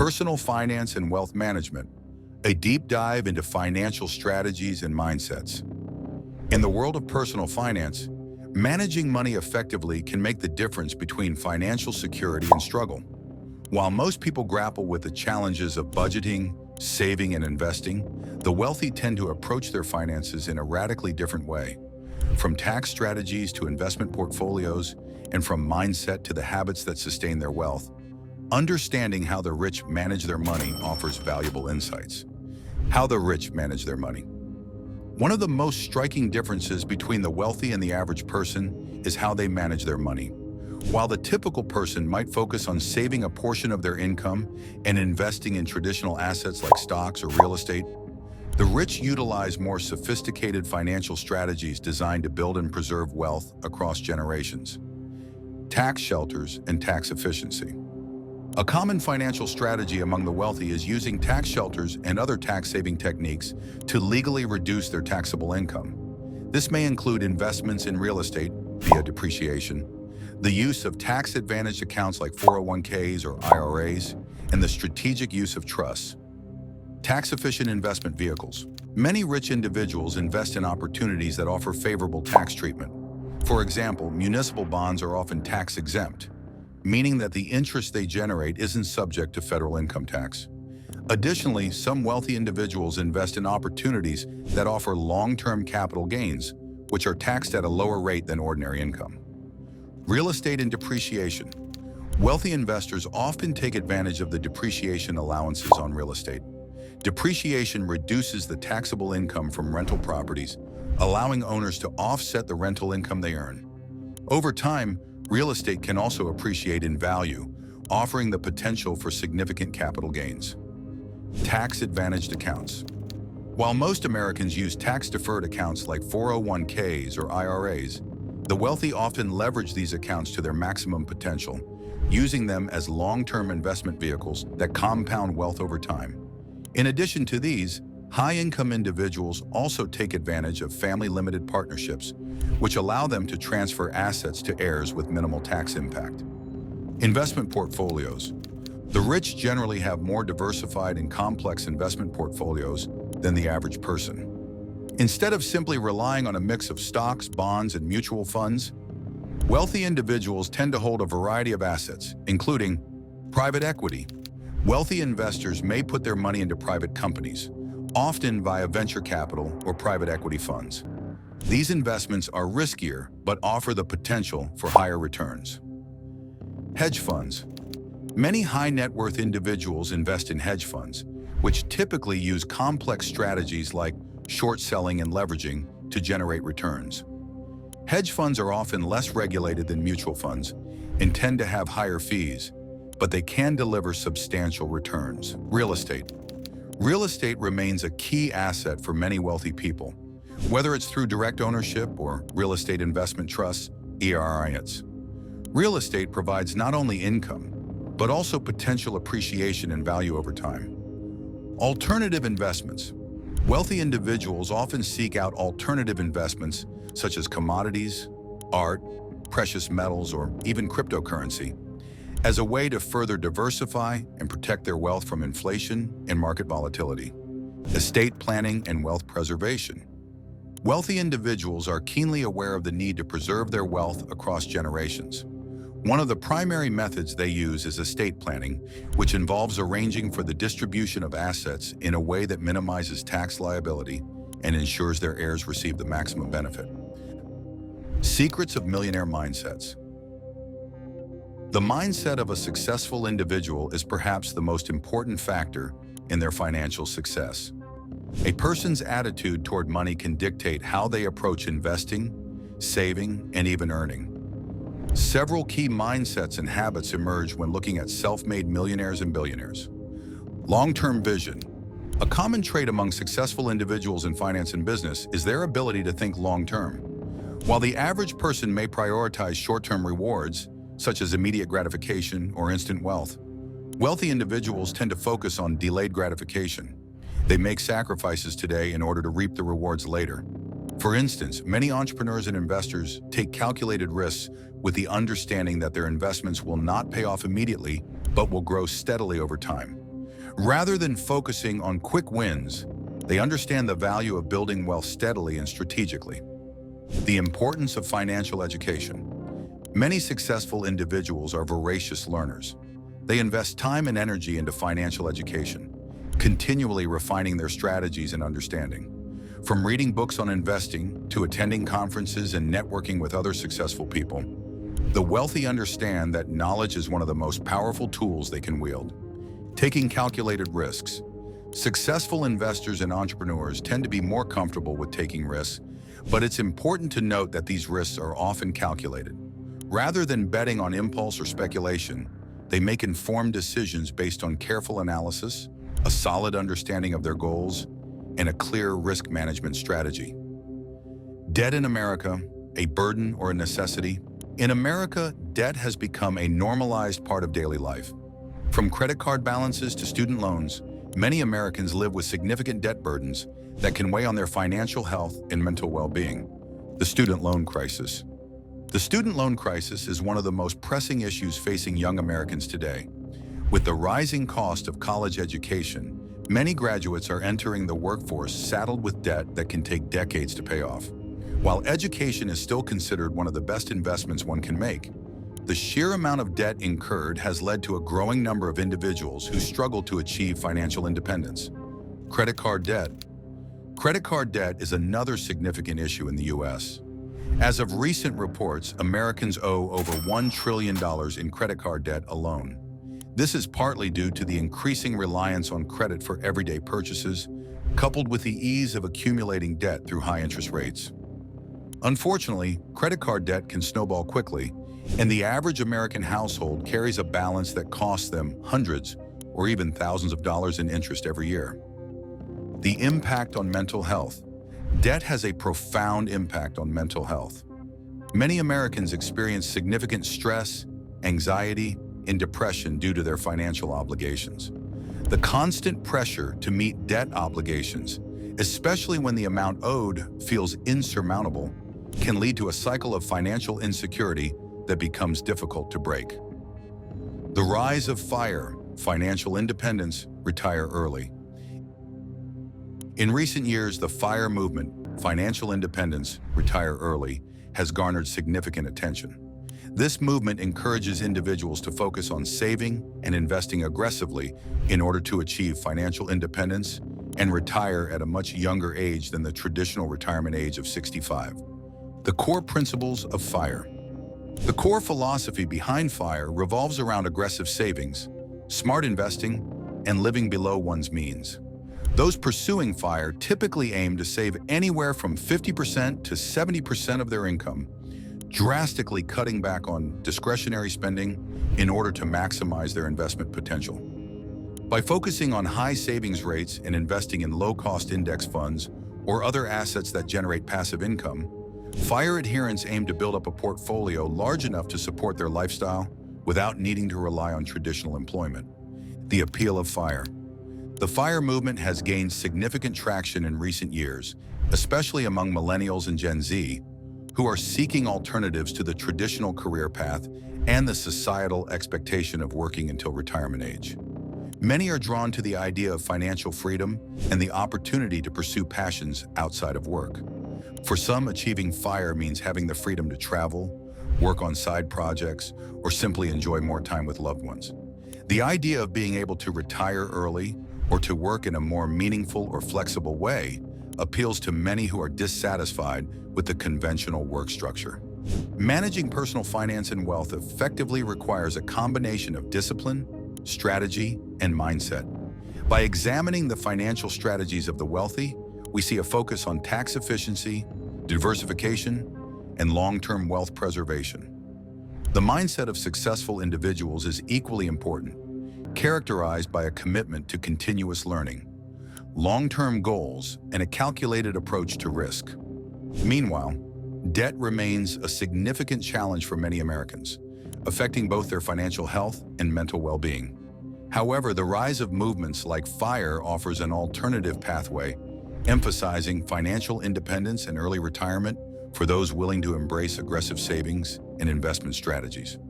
Personal finance and wealth management, a deep dive into financial strategies and mindsets. In the world of personal finance, managing money effectively can make the difference between financial security and struggle. While most people grapple with the challenges of budgeting, saving, and investing, the wealthy tend to approach their finances in a radically different way. From tax strategies to investment portfolios, and from mindset to the habits that sustain their wealth, understanding how the rich manage their money offers valuable insights. How the rich manage their money. One of the most striking differences between the wealthy and the average person is how they manage their money. While the typical person might focus on saving a portion of their income and investing in traditional assets like stocks or real estate, the rich utilize more sophisticated financial strategies designed to build and preserve wealth across generations. Tax shelters and tax efficiency. A common financial strategy among the wealthy is using tax shelters and other tax-saving techniques to legally reduce their taxable income. This may include investments in real estate via depreciation, the use of tax-advantaged accounts like 401ks or IRAs, and the strategic use of trusts. Tax-efficient investment vehicles. Many rich individuals invest in opportunities that offer favorable tax treatment. For example, municipal bonds are often tax-exempt, meaning that the interest they generate isn't subject to federal income tax. Additionally, some wealthy individuals invest in opportunities that offer long-term capital gains, which are taxed at a lower rate than ordinary income. Real estate and depreciation. Wealthy investors often take advantage of the depreciation allowances on real estate. Depreciation reduces the taxable income from rental properties, allowing owners to offset the rental income they earn. Over time, real estate can also appreciate in value, offering the potential for significant capital gains. Tax-advantaged accounts. While most Americans use tax-deferred accounts like 401ks or IRAs, the wealthy often leverage these accounts to their maximum potential, using them as long-term investment vehicles that compound wealth over time. In addition to these, high-income individuals also take advantage of family-limited partnerships, which allow them to transfer assets to heirs with minimal tax impact. Investment portfolios. The rich generally have more diversified and complex investment portfolios than the average person. Instead of simply relying on a mix of stocks, bonds, and mutual funds, wealthy individuals tend to hold a variety of assets, including private equity. Wealthy investors may put their money into private companies, often via venture capital or private equity funds. These investments are riskier but offer the potential for higher returns. Hedge funds. Many high-net-worth individuals invest in hedge funds, which typically use complex strategies like short selling and leveraging to generate returns. Hedge funds are often less regulated than mutual funds and tend to have higher fees, but they can deliver substantial returns. Real estate. Real estate remains a key asset for many wealthy people, whether it's through direct ownership or real estate investment trusts, ERINs. Real estate provides not only income, but also potential appreciation and value over time. Alternative investments. Wealthy individuals often seek out alternative investments such as commodities, art, precious metals, or even cryptocurrency, as a way to further diversify and protect their wealth from inflation and market volatility. Estate planning and wealth preservation. Wealthy individuals are keenly aware of the need to preserve their wealth across generations. One of the primary methods they use is estate planning, which involves arranging for the distribution of assets in a way that minimizes tax liability and ensures their heirs receive the maximum benefit. Secrets of millionaire mindsets. The mindset of a successful individual is perhaps the most important factor in their financial success. A person's attitude toward money can dictate how they approach investing, saving, and even earning. Several key mindsets and habits emerge when looking at self-made millionaires and billionaires. Long-term vision. A common trait among successful individuals in finance and business is their ability to think long-term. While the average person may prioritize short-term rewards, such as immediate gratification or instant wealth, wealthy individuals tend to focus on delayed gratification. They make sacrifices today in order to reap the rewards later. For instance, many entrepreneurs and investors take calculated risks with the understanding that their investments will not pay off immediately, but will grow steadily over time. Rather than focusing on quick wins, they understand the value of building wealth steadily and strategically. The importance of financial education. Many successful individuals are voracious learners. They invest time and energy into financial education, continually refining their strategies and understanding. From reading books on investing to attending conferences and networking with other successful people, the wealthy understand that knowledge is one of the most powerful tools they can wield. Taking calculated risks. Successful investors and entrepreneurs tend to be more comfortable with taking risks, but it's important to note that these risks are often calculated. Rather than betting on impulse or speculation, they make informed decisions based on careful analysis, a solid understanding of their goals, and a clear risk management strategy. Debt in America, a burden or a necessity? In America, debt has become a normalized part of daily life. From credit card balances to student loans, many Americans live with significant debt burdens that can weigh on their financial health and mental well-being. The student loan crisis. The student loan crisis is one of the most pressing issues facing young Americans today. With the rising cost of college education, many graduates are entering the workforce saddled with debt that can take decades to pay off. While education is still considered one of the best investments one can make, the sheer amount of debt incurred has led to a growing number of individuals who struggle to achieve financial independence. Credit card debt. Credit card debt is another significant issue in the U.S. As of recent reports, Americans owe over $1 trillion in credit card debt alone. This is partly due to the increasing reliance on credit for everyday purchases, coupled with the ease of accumulating debt through high interest rates. Unfortunately, credit card debt can snowball quickly, and the average American household carries a balance that costs them hundreds or even thousands of dollars in interest every year. The impact on mental health. Debt has a profound impact on mental health. Many Americans experience significant stress, anxiety, and depression due to their financial obligations. The constant pressure to meet debt obligations, especially when the amount owed feels insurmountable, can lead to a cycle of financial insecurity that becomes difficult to break. The rise of FIRE, financial independence, retire early. In recent years, the FIRE movement, financial independence, retire early, has garnered significant attention. This movement encourages individuals to focus on saving and investing aggressively in order to achieve financial independence and retire at a much younger age than the traditional retirement age of 65. The core principles of FIRE. The core philosophy behind FIRE revolves around aggressive savings, smart investing, and living below one's means. Those pursuing FIRE typically aim to save anywhere from 50% to 70% of their income, drastically cutting back on discretionary spending in order to maximize their investment potential. By focusing on high savings rates and investing in low-cost index funds or other assets that generate passive income, FIRE adherents aim to build up a portfolio large enough to support their lifestyle without needing to rely on traditional employment. The appeal of FIRE. The FIRE movement has gained significant traction in recent years, especially among millennials and Gen Z, who are seeking alternatives to the traditional career path and the societal expectation of working until retirement age. Many are drawn to the idea of financial freedom and the opportunity to pursue passions outside of work. For some, achieving FIRE means having the freedom to travel, work on side projects, or simply enjoy more time with loved ones. The idea of being able to retire early or to work in a more meaningful or flexible way appeals to many who are dissatisfied with the conventional work structure. Managing personal finance and wealth effectively requires a combination of discipline, strategy, and mindset. By examining the financial strategies of the wealthy, we see a focus on tax efficiency, diversification, and long-term wealth preservation. The mindset of successful individuals is equally important, characterized by a commitment to continuous learning, long-term goals, and a calculated approach to risk. Meanwhile, debt remains a significant challenge for many Americans, affecting both their financial health and mental well-being. However, the rise of movements like FIRE offers an alternative pathway, emphasizing financial independence and early retirement for those willing to embrace aggressive savings and investment strategies.